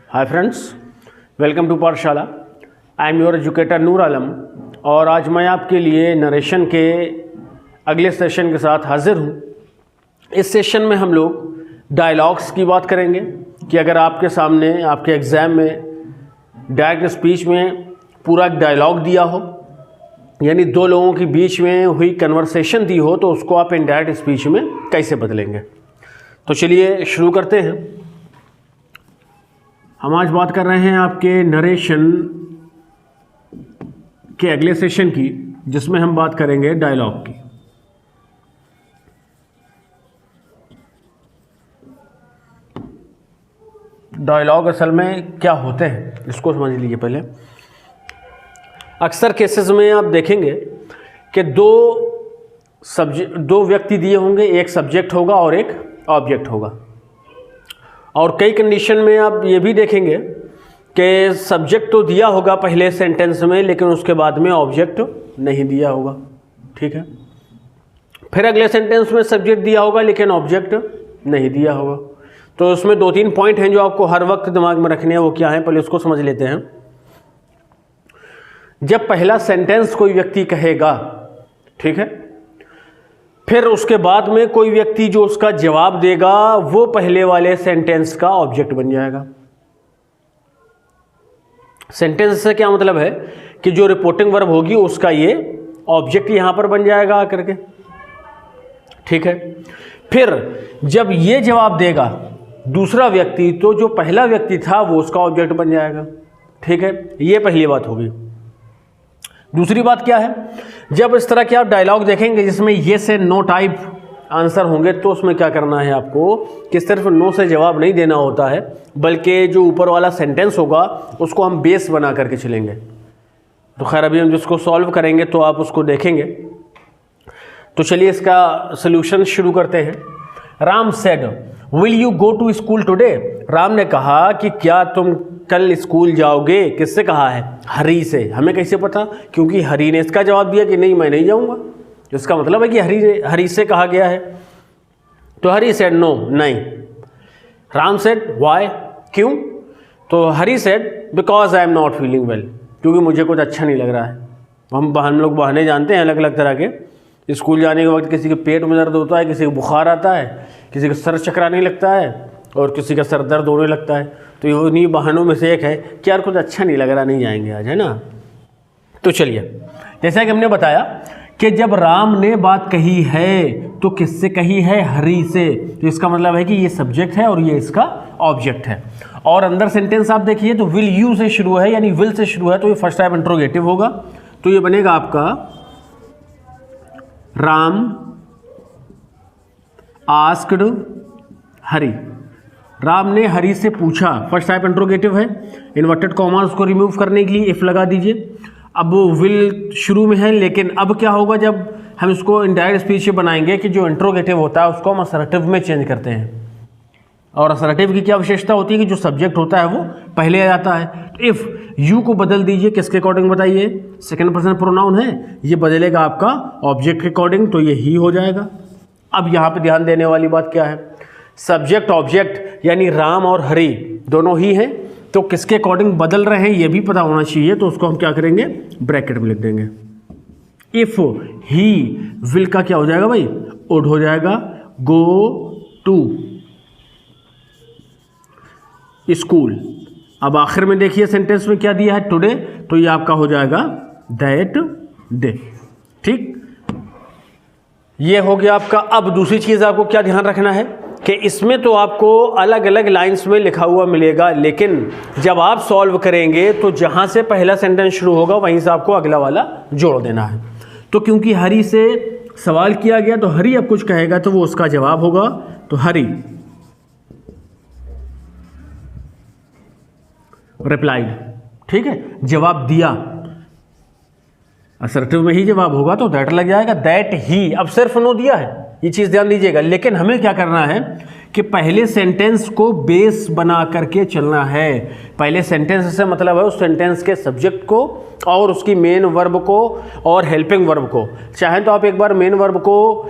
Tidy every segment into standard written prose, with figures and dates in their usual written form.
Hi friends, welcome to पाठशाला। I am your educator Noor Alam और आज मैं आपके लिए नरेशन के अगले सेशन के साथ हाजिर हूँ। इस सेशन में हम लोग डायलॉग्स की बात करेंगे कि अगर आपके सामने आपके एग्ज़ाम में डायरेक्ट स्पीच में पूरा डायलॉग दिया हो, यानी दो लोगों के बीच में हुई कन्वर्सेशन दी हो, तो उसको आप इनडायरेक्ट स्पीच में कैसे बदलेंगे। तो चलिए शुरू करते हैं। हम आज बात कर रहे हैं आपके नरेशन के अगले सेशन की, जिसमें हम बात करेंगे डायलॉग की। डायलॉग असल में क्या होते हैं इसको समझ लीजिए पहले। अक्सर केसेस में आप देखेंगे कि दो व्यक्ति दिए होंगे, एक सब्जेक्ट होगा और एक ऑब्जेक्ट होगा। और कई कंडीशन में आप ये भी देखेंगे कि सब्जेक्ट तो दिया होगा पहले सेंटेंस में, लेकिन उसके बाद में ऑब्जेक्ट नहीं दिया होगा। ठीक है, फिर अगले सेंटेंस में सब्जेक्ट दिया होगा लेकिन ऑब्जेक्ट नहीं दिया होगा। तो उसमें दो तीन पॉइंट हैं जो आपको हर वक्त दिमाग में रखने हैं। वो क्या है, पहले उसको समझ लेते हैं। जब पहला सेंटेंस कोई व्यक्ति कहेगा, ठीक है, फिर उसके बाद में कोई व्यक्ति जो उसका जवाब देगा वो पहले वाले सेंटेंस का ऑब्जेक्ट बन जाएगा। सेंटेंस से क्या मतलब है कि जो रिपोर्टिंग वर्ब होगी उसका ये ऑब्जेक्ट यहां पर बन जाएगा आकर के। ठीक है, फिर जब ये जवाब देगा दूसरा व्यक्ति, तो जो पहला व्यक्ति था वो उसका ऑब्जेक्ट बन जाएगा। ठीक है, ये पहली बात होगी। दूसरी बात क्या है, जब इस तरह के आप डायलॉग देखेंगे जिसमें ये से नो टाइप आंसर होंगे, तो उसमें क्या करना है आपको कि सिर्फ नो से जवाब नहीं देना होता है, बल्कि जो ऊपर वाला सेंटेंस होगा उसको हम बेस बना करके चलेंगे। तो खैर अभी हम जिसको सॉल्व करेंगे तो आप उसको देखेंगे। तो चलिए इसका सल्यूशन शुरू करते हैं। Ram said, will you go to school today? Ram ने कहा कि क्या तुम कल स्कूल जाओगे? किससे कहा है? हरी से। हमें कैसे पता? क्योंकि हरी ने इसका जवाब दिया कि नहीं मैं नहीं जाऊंगा। इसका मतलब है कि हरी से कहा गया है। तो हरी सेड नो, नहीं। राम सेड व्हाई, क्यों? तो Hari said because I am not feeling well, क्योंकि मुझे कुछ अच्छा नहीं लग रहा है। हम लोग बहाने जानते हैं अलग अलग तरह के। स्कूल जाने के वक्त किसी के पेट में दर्द होता है, किसी को बुखार आता है, किसी का सर चकराने लगता है और किसी का सर दर्द होने लगता है। तो ये उन्हीं बहानों में से एक है कि यार कुछ अच्छा नहीं लग रहा, नहीं जाएंगे आज, है ना। तो चलिए, जैसा कि हमने बताया कि जब राम ने बात कही है तो किससे कही है? हरी से। तो इसका मतलब है कि ये सब्जेक्ट है और ये इसका ऑब्जेक्ट है। और अंदर सेंटेंस आप देखिए तो विल यू से शुरू है, यानी विल से शुरू है, तो ये फर्स्ट टाइप इंट्रोगेटिव होगा। तो ये बनेगा आपका राम आस्क्ड हरी। राम ने हरी से पूछा, फर्स्ट टाइप इंट्रोगेटिव है। इन्वर्टेड कॉमास को रिमूव करने के लिए इफ लगा दीजिए। अब वो विल शुरू में है, लेकिन अब क्या होगा जब हम इसको इनडायरेक्ट स्पीच बनाएंगे कि जो इंट्रोगेटिव होता है उसको हम असर्टिव में चेंज करते हैं। और असर्टिव की क्या विशेषता होती है कि जो सब्जेक्ट होता है वो पहले आ जाता है। तो इफ यू को बदल दीजिए, किसके अकॉर्डिंग बताइए? सेकंड पर्सन प्रोनाउन है, ये बदलेगा आपका ऑब्जेक्ट के अकॉर्डिंग, तो ये ही हो जाएगा। अब यहाँ पे ध्यान देने वाली बात क्या है, सब्जेक्ट ऑब्जेक्ट यानी राम और हरी दोनों ही हैं, तो किसके अकॉर्डिंग बदल रहे हैं ये भी पता होना चाहिए। तो उसको हम क्या करेंगे, ब्रैकेट में लिख देंगे। इफ ही विल का क्या हो जाएगा भाई, वुड हो जाएगा। Go to school. अब आखिर में देखिए सेंटेंस में क्या दिया है, टुडे, तो ये आपका हो जाएगा दैट डे। ठीक, ये हो गया आपका। अब दूसरी चीज आपको क्या ध्यान रखना है कि इसमें तो आपको अलग अलग लाइंस में लिखा हुआ मिलेगा, लेकिन जब आप सॉल्व करेंगे तो जहां से पहला सेंटेंस शुरू होगा वहीं से आपको अगला वाला जोड़ देना है। तो क्योंकि हरी से सवाल किया गया तो हरी अब कुछ कहेगा तो वो उसका जवाब होगा। तो हरी रिप्लाइड। ठीक है, जवाब दिया, असर्टिव में ही जवाब होगा तो दैट लग जाएगा। दैट ही, अब सिर्फ नो दिया है, ये चीज़ ध्यान दीजिएगा। लेकिन हमें क्या करना है कि पहले सेंटेंस को बेस बना करके चलना है। पहले सेंटेंस से मतलब है उस सेंटेंस के सब्जेक्ट को और उसकी मेन वर्ब को और हेल्पिंग वर्ब को। चाहे तो आप एक बार मेन वर्ब को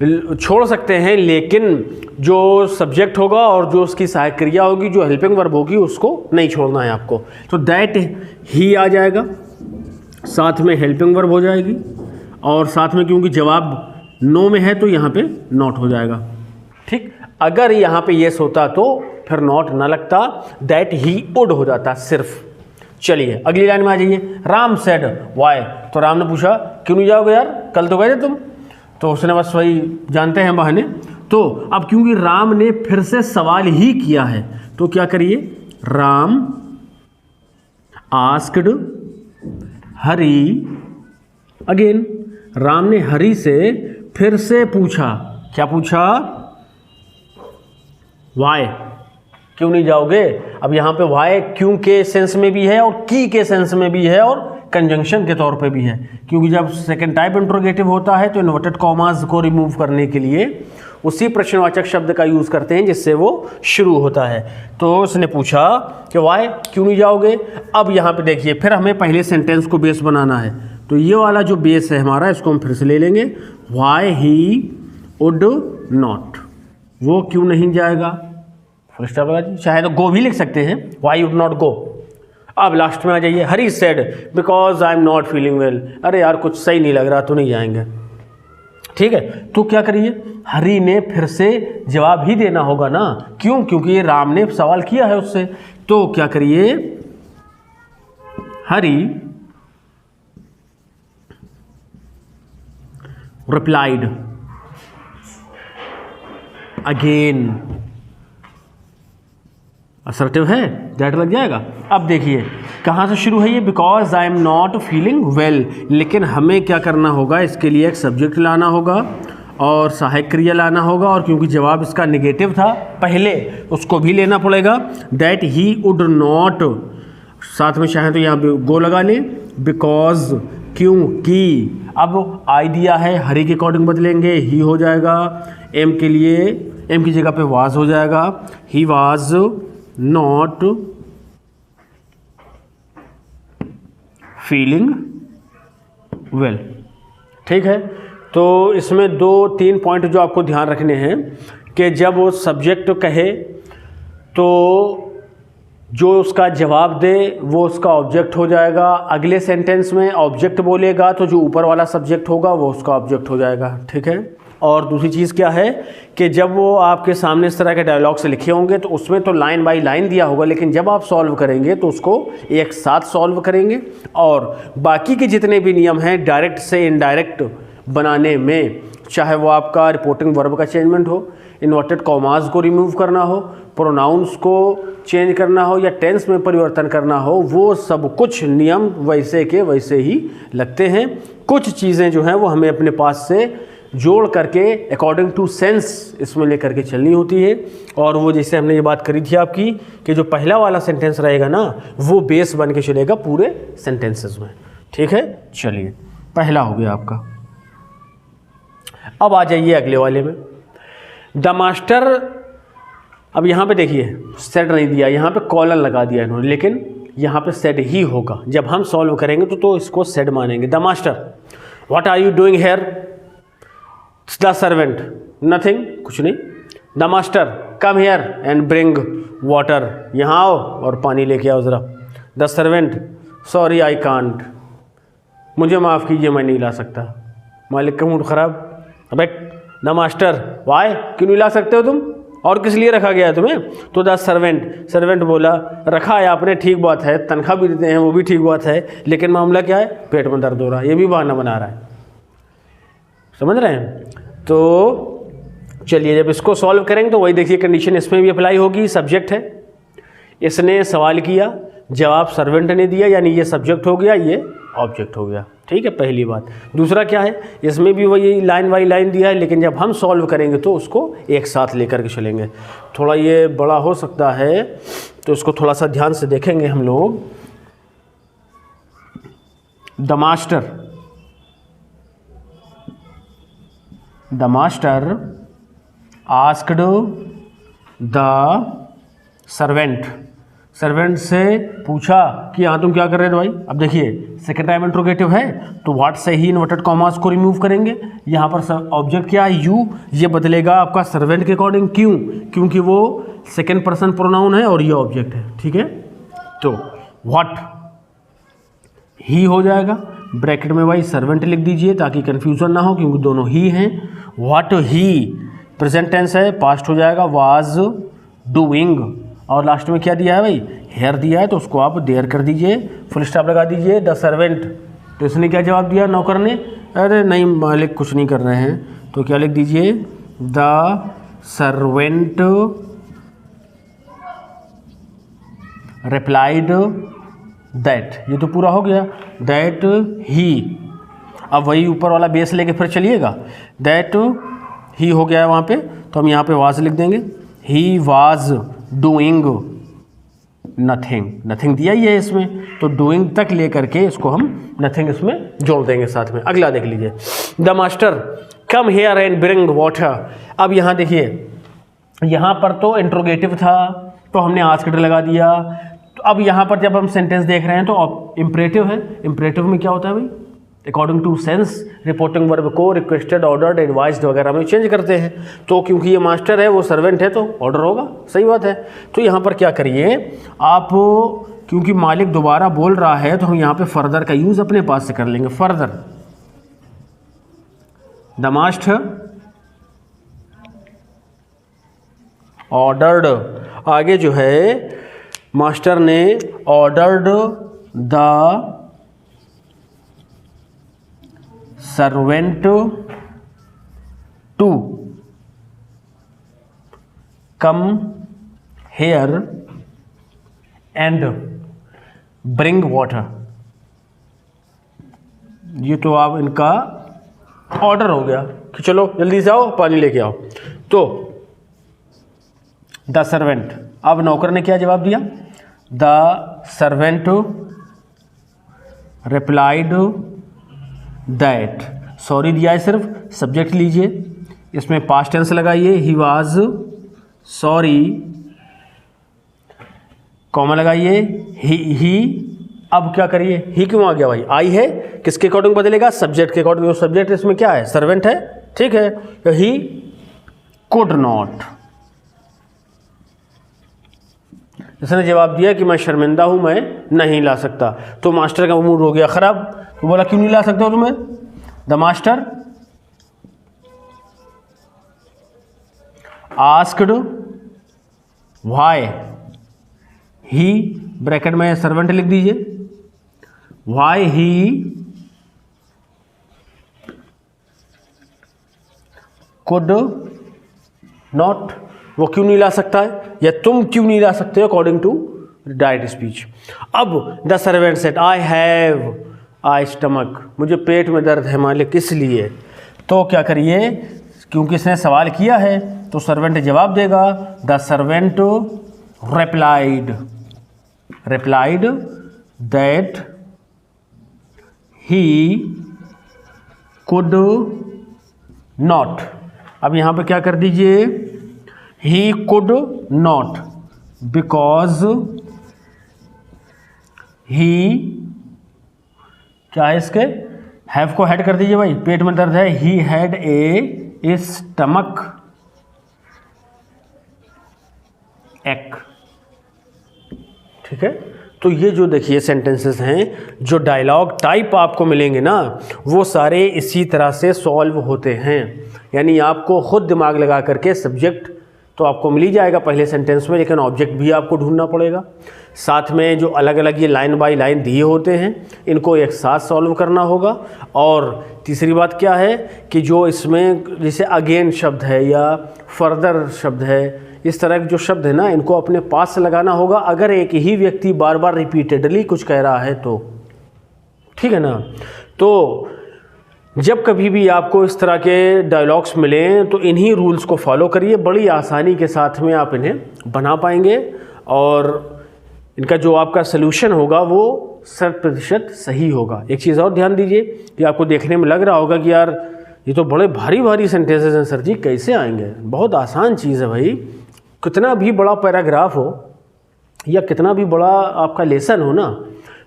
छोड़ सकते हैं, लेकिन जो सब्जेक्ट होगा और जो उसकी सहायक क्रिया होगी, जो हेल्पिंग वर्ब होगी, उसको नहीं छोड़ना है आपको। तो दैट ही आ जाएगा, साथ में हेल्पिंग वर्ब हो जाएगी, और साथ में क्योंकि जवाब नो में है तो यहाँ पे नॉट हो जाएगा। ठीक, अगर यहाँ पे येस होता तो फिर नॉट ना लगता, दैट ही वुड हो जाता सिर्फ। चलिए अगली लाइन में आ जाइए। राम सेड वाई, तो राम ने पूछा क्यों नहीं जाओगे यार, कल तो गए थे तुम। तो उसने बस वही जानते हैं बहाने। तो अब क्योंकि राम ने फिर से सवाल ही किया है तो क्या करिए, राम आस्क्ड हरी अगेन, राम ने हरी से फिर से पूछा, क्या पूछा, वाई, क्यों नहीं जाओगे। अब यहाँ पे वाई क्यों के सेंस में भी है और की के सेंस में भी है और कंजंक्शन के तौर पे भी है, क्योंकि जब सेकंड टाइप इंट्रोगेटिव होता है तो इन्वर्टेड कॉमास को रिमूव करने के लिए उसी प्रश्नवाचक शब्द का यूज़ करते हैं जिससे वो शुरू होता है। तो उसने पूछा कि वाई, क्यों नहीं जाओगे। अब यहाँ पे देखिए, फिर हमें पहले सेंटेंस को बेस बनाना है, तो ये वाला जो बेस है हमारा, इसको हम फिर से ले लेंगे। वाई ही वुड नॉट, वो क्यों नहीं जाएगा, फुल स्टॉप लगा दीजिए, चाहे तो गो भी लिख सकते हैं, वाई वुड नॉट गो। अब लास्ट में आ जाइए, Hari said because I am not feeling well, अरे यार कुछ सही नहीं लग रहा तो नहीं जाएंगे। ठीक है, तो क्या करिए, हरी ने फिर से जवाब ही देना होगा ना, क्यों, क्योंकि ये राम ने सवाल किया है उससे। तो क्या करिए, हरी रिप्लाइड अगेन, असर्टिव है, दैट लग जाएगा। अब देखिए कहाँ से शुरू है ये, because I am not feeling well, लेकिन हमें क्या करना होगा, इसके लिए एक सब्जेक्ट लाना होगा और सहायक क्रिया लाना होगा, और क्योंकि जवाब इसका नेगेटिव था पहले, उसको भी लेना पड़ेगा। दैट ही वुड नॉट, साथ में चाहें तो यहाँ पे गो लगा लें, बिकॉज क्योंकि, अब आई दिया है, हरी के अकॉर्डिंग बदलेंगे, ही हो जाएगा, एम के लिए एम की जगह पे वाज हो जाएगा, he was not feeling well. ठीक है, तो इसमें 2-3 पॉइंट जो आपको ध्यान रखने हैं कि जब वो सब्जेक्ट कहे तो जो उसका जवाब दे वो उसका ऑब्जेक्ट हो जाएगा, अगले सेंटेंस में ऑब्जेक्ट बोलेगा तो जो ऊपर वाला सब्जेक्ट होगा वो उसका ऑब्जेक्ट हो जाएगा। ठीक है, और दूसरी चीज़ क्या है कि जब वो आपके सामने इस तरह के डायलॉग से लिखे होंगे तो उसमें तो लाइन बाय लाइन दिया होगा, लेकिन जब आप सॉल्व करेंगे तो उसको एक साथ सॉल्व करेंगे, और बाकी के जितने भी नियम हैं डायरेक्ट से इनडायरेक्ट बनाने में, चाहे वो आपका रिपोर्टिंग वर्ब का चेंजमेंट हो, इन्वर्टेड कॉमास को रिमूव करना हो, प्रोनाउंस को चेंज करना हो, या टेंस में परिवर्तन करना हो, वो सब कुछ नियम वैसे के वैसे ही लगते हैं। कुछ चीज़ें जो हैं वो हमें अपने पास से जोड़ करके अकॉर्डिंग टू सेंस इसमें लेकर के चलनी होती है, और वो जैसे हमने ये बात करी थी आपकी कि जो पहला वाला सेंटेंस रहेगा ना वो बेस बन के चलेगा पूरे सेंटेंसेस में। ठीक है, चलिए पहला हो गया आपका। अब आ जाइए अगले वाले में, द मास्टर। अब यहाँ पे देखिए सेड नहीं दिया, यहाँ पे कॉलन लगा दिया इन्होंने, लेकिन यहाँ पे सेड ही होगा। जब हम सॉल्व करेंगे तो इसको सेड मानेंगे। The master, what are you doing here. The servant, nothing, कुछ नहीं। The master, come here and bring water, यहाँ आओ और पानी लेके आओ ज़रा। The servant, sorry I can't, मुझे माफ़ कीजिए मैं नहीं ला सकता। मालिक का मूड ख़राब, अबे द मास्टर, वाई, क्यों नहीं ला सकते हो तुम, और किस लिए रखा गया है तुम्हें। तो द सर्वेंट, सर्वेंट बोला रखा है आपने, ठीक बात है, तनख्वाह भी देते हैं वो भी ठीक बात है, लेकिन मामला क्या है, पेट में दर्द हो रहा है, ये भी बहाना बना रहा है। समझ रहे हैं। तो चलिए जब इसको सॉल्व करेंगे तो वही देखिए कंडीशन इसमें भी अप्लाई होगी। सब्जेक्ट है, इसने सवाल किया, जवाब सर्वेंट ने दिया, यानी ये सब्जेक्ट हो गया, ये ऑब्जेक्ट हो गया। ठीक है, पहली बात। दूसरा क्या है, इसमें भी वही लाइन बाई लाइन दिया है, लेकिन जब हम सॉल्व करेंगे तो उसको एक साथ लेकर के चलेंगे। थोड़ा ये बड़ा हो सकता है तो इसको थोड़ा सा ध्यान से देखेंगे हम लोग। The master, the master asked the servant, servant से पूछा कि हाँ तुम क्या कर रहे थे भाई। अब देखिए सेकेंड टाइम इंट्रोगेटिव है तो व्हाट से ही इन्वर्टेड कॉमास को रिमूव करेंगे। यहाँ पर ऑब्जेक्ट क्या है, यू, ये बदलेगा आपका सर्वेंट के अकॉर्डिंग। क्यों? क्योंकि वो सेकेंड पर्सन प्रोनाउन है और ये ऑब्जेक्ट है, ठीक है। तो व्हाट ही हो जाएगा, ब्रैकेट में भाई सर्वेंट लिख दीजिए ताकि कंफ्यूजन ना हो क्योंकि दोनों ही हैं। व्हाट ही प्रेजेंट टेंस है, पास्ट हो जाएगा वाज डूइंग, और लास्ट में क्या दिया है भाई, हेयर दिया है तो उसको आप देयर कर दीजिए, फुल स्टॉप लगा दीजिए। द सर्वेंट, तो इसने क्या जवाब दिया नौकर ने, अरे नहीं मालिक कुछ नहीं कर रहे हैं, तो क्या लिख दीजिए द सर्वेंट रिप्लाइड दैट, ये तो पूरा हो गया, दैट ही। अब वही ऊपर वाला बेस लेके फिर चलिएगा, दैट ही हो गया है वहाँ पे, तो हम यहाँ पे वाज लिख देंगे, he was doing nothing, nothing दिया ही है इसमें तो डूइंग तक लेकर के इसको हम नथिंग इसमें जोड़ देंगे साथ में। अगला देख लीजिए, the master come here and bring water. अब यहाँ देखिए, यहाँ पर तो इंट्रोगेटिव था तो हमने आस्क्ड लगा दिया। तो अब यहाँ पर जब हम सेंटेंस देख रहे हैं तो इम्परेटिव है, इम्परेटिव में क्या होता है भाई, according to sense reporting verb को रिक्वेस्टेड, ऑर्डर्ड, एडवाइज्ड वगैरह में चेंज करते हैं। तो क्योंकि ये मास्टर है वो सर्वेंट है तो ऑर्डर होगा, सही बात है। तो यहाँ पर क्या करिए आप, क्योंकि मालिक दोबारा बोल रहा है तो हम यहाँ पे फर्दर का यूज़ अपने पास से कर लेंगे। फर्दर द मास्टर ऑर्डर्ड, आगे जो है मास्टर ने ordered the servant to come here and bring water. ये तो आप इनका ऑर्डर हो गया कि चलो जल्दी से आओ पानी लेके आओ। तो द सर्वेंट, अब नौकर ने क्या जवाब दिया, the servant replied that, sorry दिया है सिर्फ, सब्जेक्ट लीजिए, इसमें पास्ट टेंस लगाइए, ही वाज सॉरी, कॉमा लगाइए, ही। अब क्या करिए, ही क्यों आ गया भाई, आई है, किसके अकॉर्डिंग बदलेगा, सब्जेक्ट के अकॉर्डिंग। सब्जेक्ट इसमें क्या है, सर्वेंट है, ठीक है। तो ही कुड नॉट, इसने जवाब दिया कि मैं शर्मिंदा हूं, मैं नहीं ला सकता। तो मास्टर का मूड हो गया खराब, तो बोला क्यों नहीं ला सकते हो तुम्हें। The master asked why he, bracket में सर्वेंट लिख दीजिए, व्हाई ही कुड नॉट, वो क्यों नहीं ला सकता है या तुम क्यों नहीं ला सकते हो अकॉर्डिंग टू डायरेक्ट स्पीच। अब the servant said I have I stomach, मुझे पेट में दर्द है मालिक, इसलिए। तो क्या करिए, क्योंकि इसने सवाल किया है तो सर्वेंट जवाब देगा, the servant replied that he could not. अब यहाँ पे क्या कर दीजिए, he could not because he, क्या है इसके, हैव को हेड कर दीजिए भाई, पेट में दर्द है, ही हैड ए स्टमक एक, ठीक है। तो ये जो देखिए सेंटेंसेस हैं, जो डायलॉग टाइप आपको मिलेंगे ना, वो सारे इसी तरह से सॉल्व होते हैं। यानी आपको खुद दिमाग लगा करके सब्जेक्ट तो आपको मिल ही जाएगा पहले सेंटेंस में, लेकिन ऑब्जेक्ट भी आपको ढूंढना पड़ेगा। साथ में जो अलग अलग ये लाइन बाय लाइन दिए होते हैं, इनको एक साथ सॉल्व करना होगा। और तीसरी बात क्या है कि जो इसमें जैसे अगेन शब्द है या फर्दर शब्द है, इस तरह के जो शब्द है ना, इनको अपने पास से लगाना होगा। अगर एक ही व्यक्ति बार बार रिपीटेडली कुछ कह रहा है तो, ठीक है ना। तो जब कभी भी आपको इस तरह के डायलॉग्स मिलें तो इन्हीं रूल्स को फॉलो करिए, बड़ी आसानी के साथ में आप इन्हें बना पाएंगे और इनका जो आपका सलूशन होगा वो 100% सही होगा। एक चीज़ और ध्यान दीजिए कि आपको देखने में लग रहा होगा कि यार ये तो बड़े भारी भारी सेंटेंसेस हैं सर जी, कैसे आएंगे। बहुत आसान चीज़ है भाई, कितना भी बड़ा पैराग्राफ हो या कितना भी बड़ा आपका लेसन हो ना,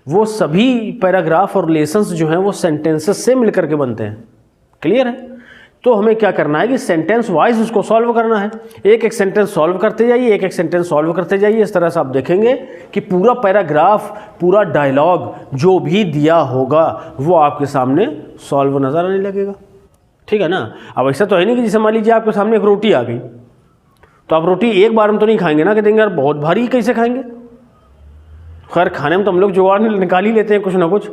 वो सभी पैराग्राफ और लेसन्स जो हैं वो सेंटेंसेस से मिलकर के बनते हैं। क्लियर है? तो हमें क्या करना है कि सेंटेंस वाइज उसको सॉल्व करना है। एक एक सेंटेंस सॉल्व करते जाइए, एक एक सेंटेंस सॉल्व करते जाइए। इस तरह से आप देखेंगे कि पूरा पैराग्राफ, पूरा डायलॉग जो भी दिया होगा वो आपके सामने सॉल्व नज़र आने लगेगा। ठीक है ना? अब ऐसा तो है नहीं कि जैसे मान लीजिए आपके सामने एक रोटी आ गई, तो आप रोटी एक बार में तो नहीं खाएंगे ना, कि देंगे यार बहुत भारी, कैसे खाएंगे। खैर खाने में तो हम लोग जुगाड़ निकाल ही लेते हैं कुछ ना कुछ,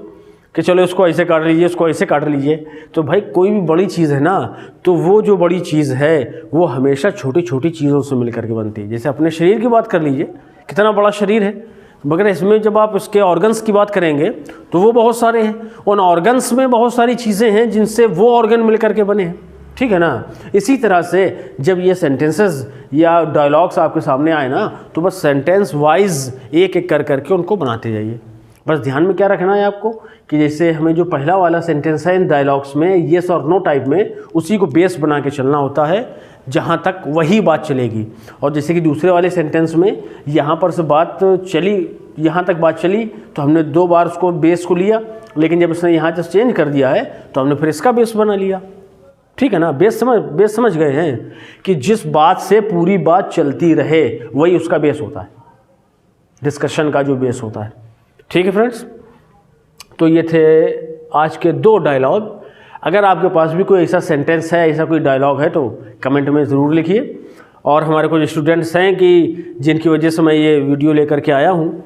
कि चलो इसको ऐसे काट लीजिए, इसको ऐसे काट लीजिए। तो भाई कोई भी बड़ी चीज़ है ना, तो वो जो बड़ी चीज़ है वो हमेशा छोटी छोटी चीज़ों से मिल करके बनती है। जैसे अपने शरीर की बात कर लीजिए, कितना बड़ा शरीर है, मगर इसमें जब आप इसके ऑर्गन्स की बात करेंगे तो वो बहुत सारे हैं। उन ऑर्गन्स में बहुत सारी चीज़ें हैं जिनसे वो ऑर्गन मिल करके बने हैं। ठीक है ना? इसी तरह से जब ये सेंटेंसेस या डायलॉग्स आपके सामने आए ना, तो बस सेंटेंस वाइज एक एक कर करके उनको बनाते जाइए। बस ध्यान में क्या रखना है आपको कि जैसे हमें जो पहला वाला सेंटेंस है इन डायलॉग्स में, येस और नो टाइप में, उसी को बेस बना के चलना होता है, जहाँ तक वही बात चलेगी। और जैसे कि दूसरे वाले सेंटेंस में यहाँ पर से बात चली, यहाँ तक बात चली, तो हमने 2 बार उसको बेस को लिया, लेकिन जब उसने यहाँ से चेंज कर दिया है तो हमने फिर इसका बेस बना लिया। ठीक है ना? बेस समझ गए हैं कि जिस बात से पूरी बात चलती रहे वही उसका बेस होता है, डिस्कशन का जो बेस होता है। ठीक है फ्रेंड्स, तो ये थे आज के 2 डायलॉग। अगर आपके पास भी कोई ऐसा सेंटेंस है, ऐसा कोई डायलॉग है, तो कमेंट में ज़रूर लिखिए। और हमारे कुछ स्टूडेंट्स हैं कि जिनकी वजह से मैं ये वीडियो लेकर के आया हूँ,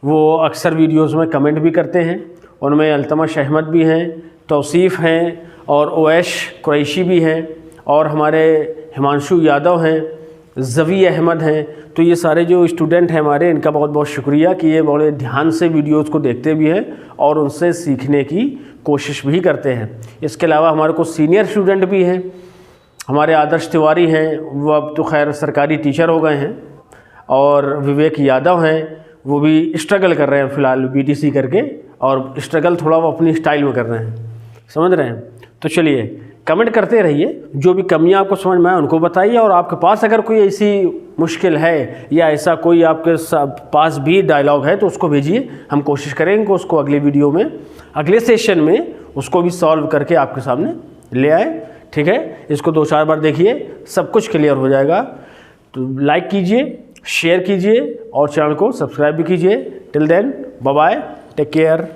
वो अक्सर वीडियोस में कमेंट भी करते हैं। उनमें अल्तमश अहमद भी हैं, तौसीफ़ हैं, और ओवैश कुरैशी भी हैं, और हमारे हिमांशु यादव हैं, ज़वी अहमद हैं। तो ये सारे जो स्टूडेंट हैं हमारे, इनका बहुत बहुत शुक्रिया कि ये बड़े ध्यान से वीडियोस को देखते भी हैं और उनसे सीखने की कोशिश भी करते हैं। इसके अलावा हमारे को सीनियर स्टूडेंट भी हैं, हमारे आदर्श तिवारी हैं, वो अब तो खैर सरकारी टीचर हो गए हैं, और विवेक यादव हैं, वो भी स्ट्रगल कर रहे हैं फ़िलहाल बीटीसी करके, और स्ट्रगल थोड़ा वो अपनी स्टाइल में कर रहे हैं, समझ रहे हैं। तो चलिए कमेंट करते रहिए, जो भी कमियां आपको समझ में आए उनको बताइए। और आपके पास अगर कोई ऐसी मुश्किल है या ऐसा कोई आपके पास भी डायलॉग है तो उसको भेजिए, हम कोशिश करेंगे कि उसको अगले वीडियो में, अगले सेशन में उसको भी सॉल्व करके आपके सामने ले आए। ठीक है? इसको 2-4 बार देखिए, सब कुछ क्लियर हो जाएगा। तो लाइक कीजिए, शेयर कीजिए और चैनल को सब्सक्राइब भी कीजिए। Till then bye bye, take care.